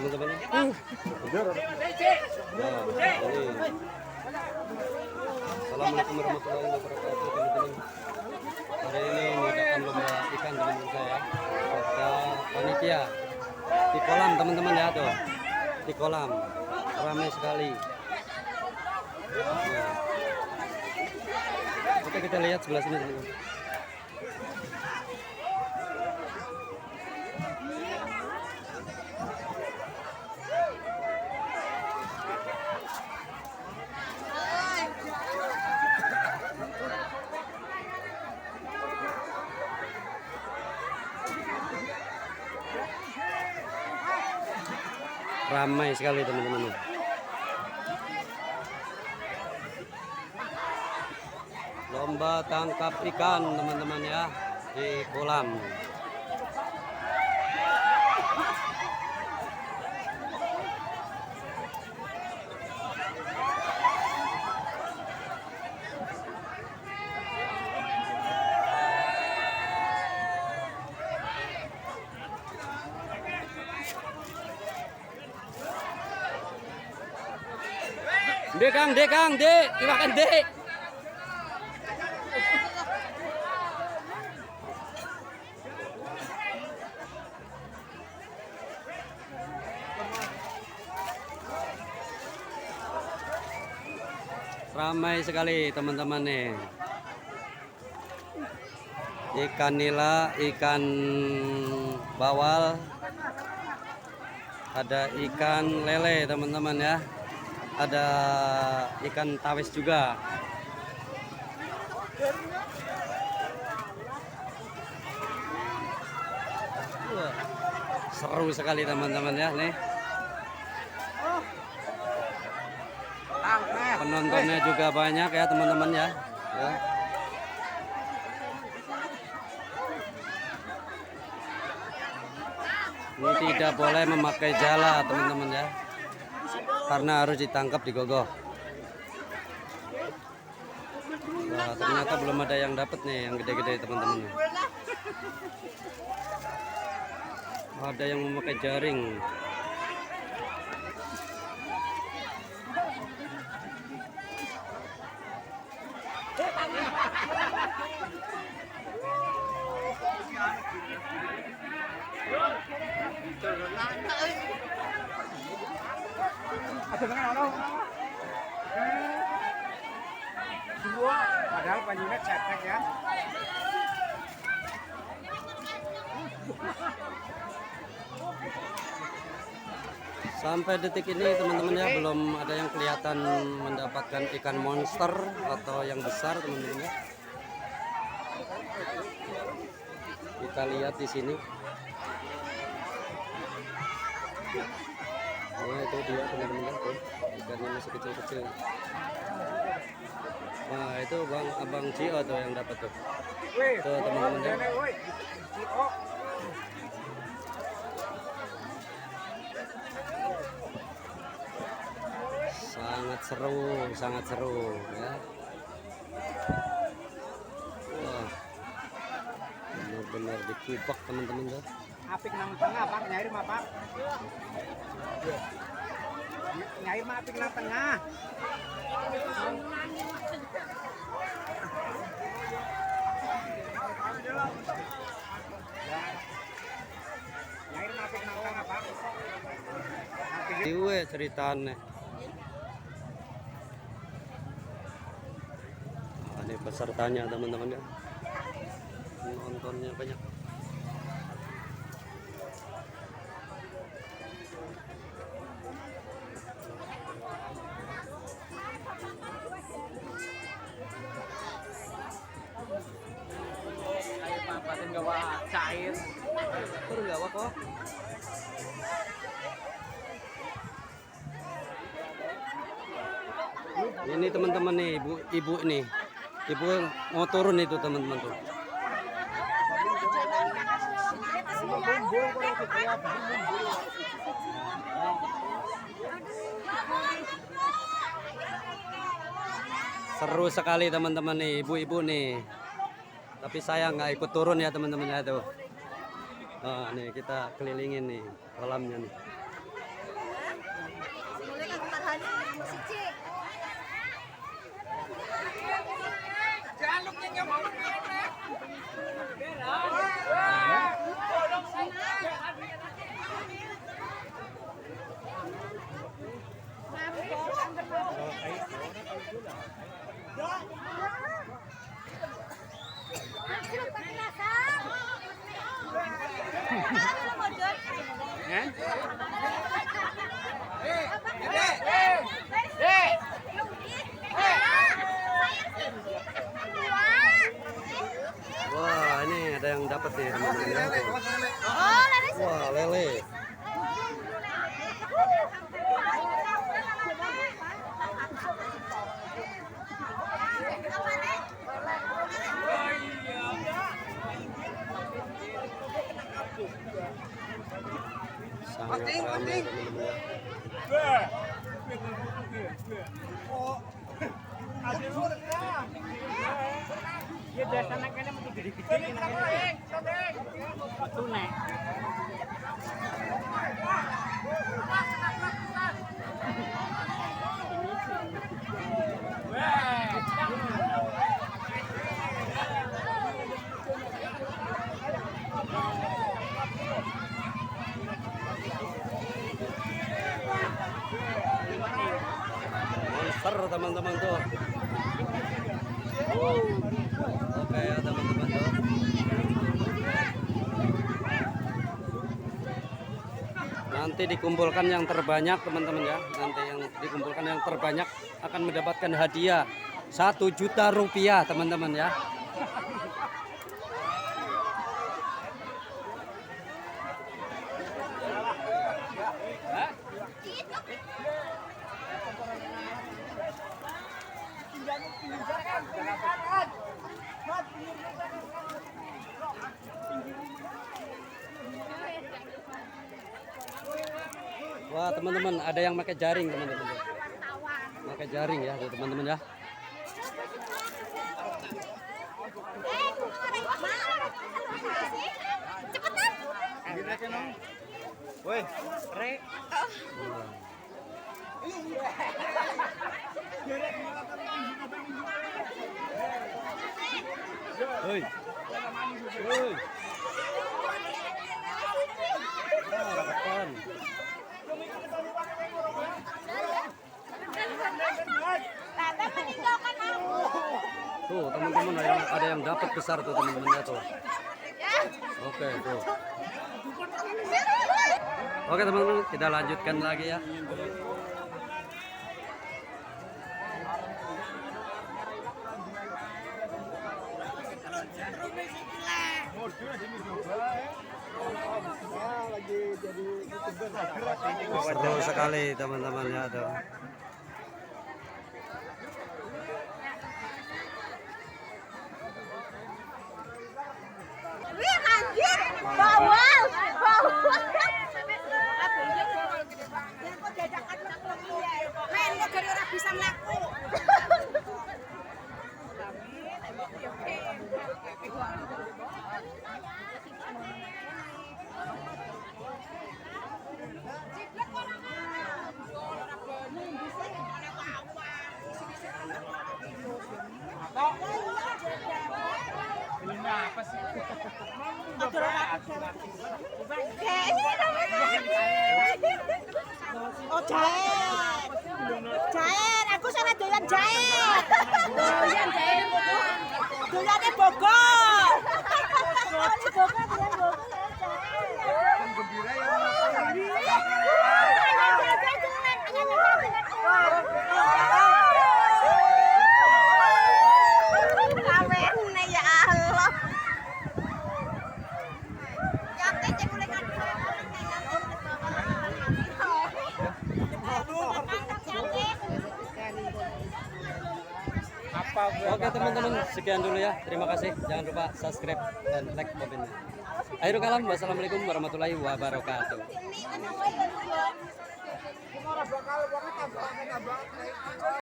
teman-teman. Assalamualaikum warahmatullahi wabarakatuh teman-teman. Hari ini mengadakan lomba ikan teman-teman saya. Serta panitia di kolam teman-teman ya tuh. Di kolam ramai sekali. Nah. Oke, kita lihat sebelah sini teman-teman. Ramai sekali teman-teman. Lomba tangkap ikan teman-teman ya di kolam. Kang, iwakan dek. Ramai sekali teman-teman nih. Ikan nila, ikan bawal, ada ikan lele teman-teman ya. Ada ikan tawes juga. Seru sekali teman-teman ya nih. Penontonnya juga banyak ya teman-teman ya. Ini tidak boleh memakai jala teman-teman ya. Karena harus ditangkap digogoh. Wah, ternyata belum ada yang dapat nih yang gede-gede teman-teman. Ada yang memakai jaring. Padahal panjangnya cetek ya. Sampai detik ini teman-teman ya belum ada yang kelihatan mendapatkan ikan monster atau yang besar teman-teman ya. Kita lihat di sini. Nah, itu dia teman-teman tuh. Ikannya masih kecil-kecil. Nah, itu Abang Cio tuh yang dapat tuh. Tuh teman-teman ya. Sangat seru ya. Wah, benar-benar dikubak teman-teman tuh. Apik nang tengah pak, nyair mah pak. Nyair mah apik nang tengah. Nyair mah apik nang tengah pak. Iwe ceritane. Ini pesertanya teman-teman ya. Nontonnya banyak. Cair. Baru gawa kok. Ini teman-teman nih, ibu nih. Ibu mau turun itu teman-teman tuh. Seru sekali teman-teman nih, ibu-ibu nih. Tapi saya nggak ikut turun ya teman-teman ya tuh. Nih kita kelilingin nih kolamnya nih. Wah, ini ada yang dapat nih teman-teman. Oh, lele. Wah, lele. Sangat ramai teman-teman ya. Ya biasa kene mesti gede-gede kene. Betul nek. Monster teman-teman tuh. Oke ya teman-teman tuh. Nanti dikumpulkan yang terbanyak teman-teman ya. Nanti yang dikumpulkan yang terbanyak akan mendapatkan hadiah 1 juta rupiah teman-teman ya. Wah teman-teman, ada yang pakai jaring teman-teman. Pakai jaring ya teman-teman ya. Cepetan. Woi, Rek. Hei. Hei. Dapetan. Tante meninggalkan aku. Tuh teman-teman ada yang dapat besar tuh teman-teman ya tuh. Oke tuh. Oke teman-teman, kita lanjutkan lagi ya. Seru sekali teman-teman ya tuh. Wih, anjir. Bawal. Men, kok gak ora bisa mlaku. Apa sih? Oh, jair. Jair, aku sana doyan jair. Doyan jair. Doyannya Bogor. Bogor, doyan Bogor. Gembira Ya Allah. Oke teman-teman, sekian dulu ya. Terima kasih. Jangan lupa subscribe dan like komennya. Akhirul kalam, wassalamualaikum warahmatullahi wabarakatuh.